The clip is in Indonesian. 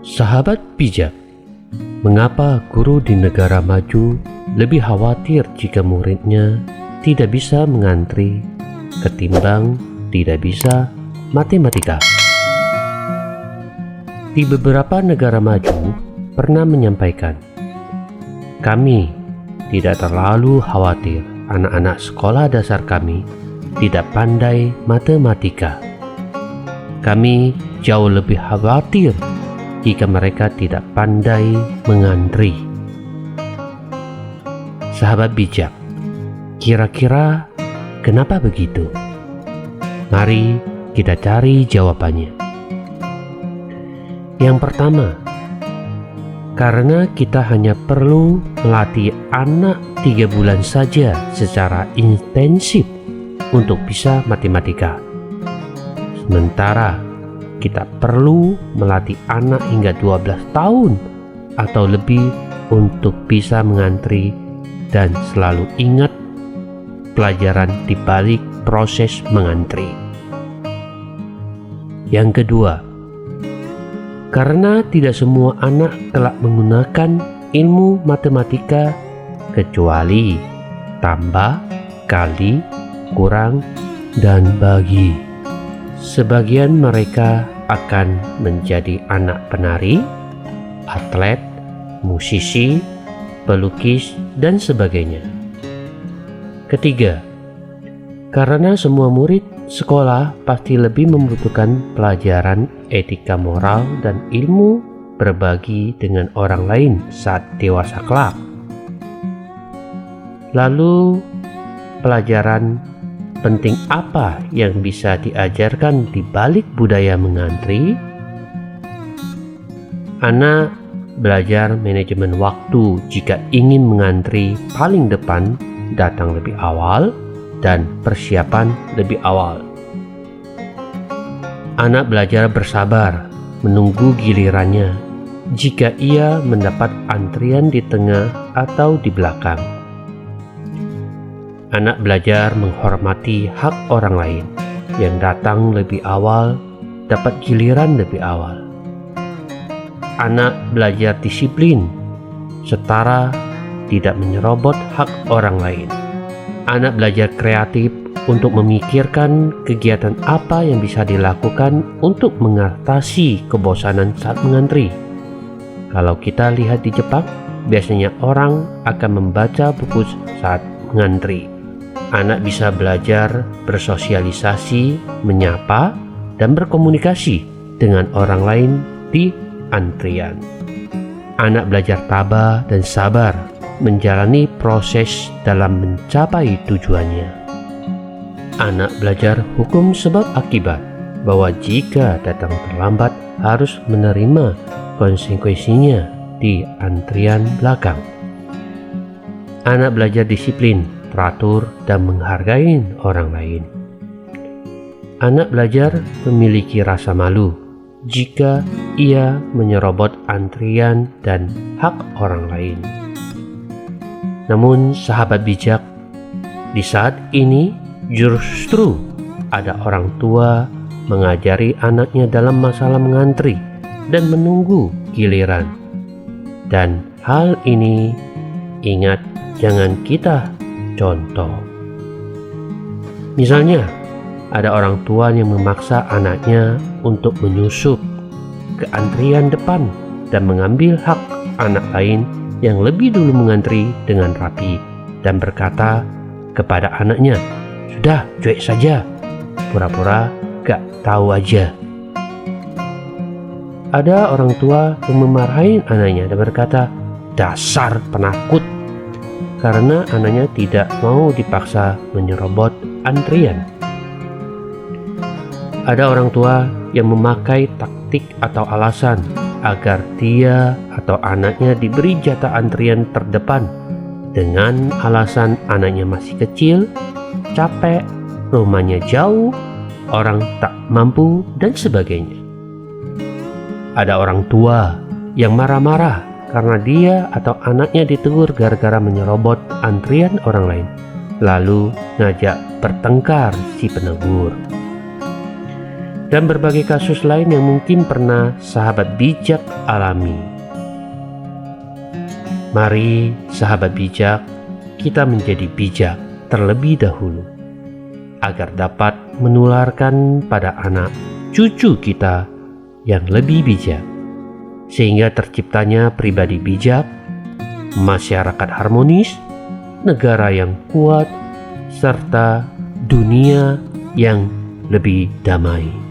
Sahabat bijak, mengapa guru di negara maju lebih khawatir jika muridnya tidak bisa mengantri ketimbang tidak bisa matematika? Di beberapa negara maju pernah menyampaikan, kami tidak terlalu khawatir anak-anak sekolah dasar kami tidak pandai matematika. Kami jauh lebih khawatir jika mereka tidak pandai mengantri. Sahabat bijak, kira-kira kenapa begitu? Mari kita cari jawabannya. Yang pertama, karena kita hanya perlu melatih anak 3 bulan saja secara intensif untuk bisa matematika. Sementara kita perlu melatih anak hingga 12 tahun atau lebih untuk bisa mengantri dan selalu ingat pelajaran di balik proses mengantri. Yang kedua, karena tidak semua anak kelak menggunakan ilmu matematika kecuali tambah, kali, kurang, dan bagi. Sebagian mereka akan menjadi anak penari, atlet, musisi, pelukis, dan sebagainya. Ketiga, karena semua murid sekolah pasti lebih membutuhkan pelajaran etika moral dan ilmu berbagi dengan orang lain saat dewasa kelak. Lalu, pelajaran penting apa yang bisa diajarkan di balik budaya mengantri? Anak belajar manajemen waktu jika ingin mengantri paling depan, datang lebih awal, dan persiapan lebih awal. Anak belajar bersabar, menunggu gilirannya jika ia mendapat antrian di tengah atau di belakang. Anak belajar menghormati hak orang lain yang datang lebih awal, dapat giliran lebih awal. Anak belajar disiplin, setara, tidak menyerobot hak orang lain. Anak belajar kreatif untuk memikirkan kegiatan apa yang bisa dilakukan untuk mengatasi kebosanan saat mengantri. Kalau kita lihat di Jepang, biasanya orang akan membaca buku saat mengantri. Anak bisa belajar bersosialisasi, menyapa, dan berkomunikasi dengan orang lain di antrian. Anak belajar tabah dan sabar menjalani proses dalam mencapai tujuannya. Anak belajar hukum sebab akibat, bahwa jika datang terlambat harus menerima konsekuensinya di antrian belakang. Anak belajar disiplin, teratur, dan menghargai orang lain. Anak belajar memiliki rasa malu jika ia menyerobot antrian dan hak orang lain. Namun sahabat bijak, di saat ini justru ada orang tua mengajari anaknya dalam masalah mengantri dan menunggu giliran. Dan hal ini, ingat, jangan kita contoh. Misalnya, ada orang tua yang memaksa anaknya untuk menyusup ke antrian depan dan mengambil hak anak lain yang lebih dulu mengantri dengan rapi dan berkata kepada anaknya, "Sudah, cuek saja, pura-pura gak tahu aja." Ada orang tua yang memarahi anaknya dan berkata, "Dasar penakut," karena anaknya tidak mau dipaksa menyerobot antrian. Ada orang tua yang memakai taktik atau alasan agar dia atau anaknya diberi jatah antrian terdepan dengan alasan anaknya masih kecil, capek, rumahnya jauh, orang tak mampu, dan sebagainya. Ada orang tua yang marah-marah karena dia atau anaknya ditegur gara-gara menyerobot antrian orang lain, lalu ngajak bertengkar si penegur. dan berbagai kasus lain yang mungkin pernah sahabat bijak alami. Mari, sahabat bijak, kita menjadi bijak terlebih dahulu, agar dapat menularkan pada anak cucu kita yang lebih bijak, sehingga terciptanya pribadi bijak, masyarakat harmonis, negara yang kuat, serta dunia yang lebih damai.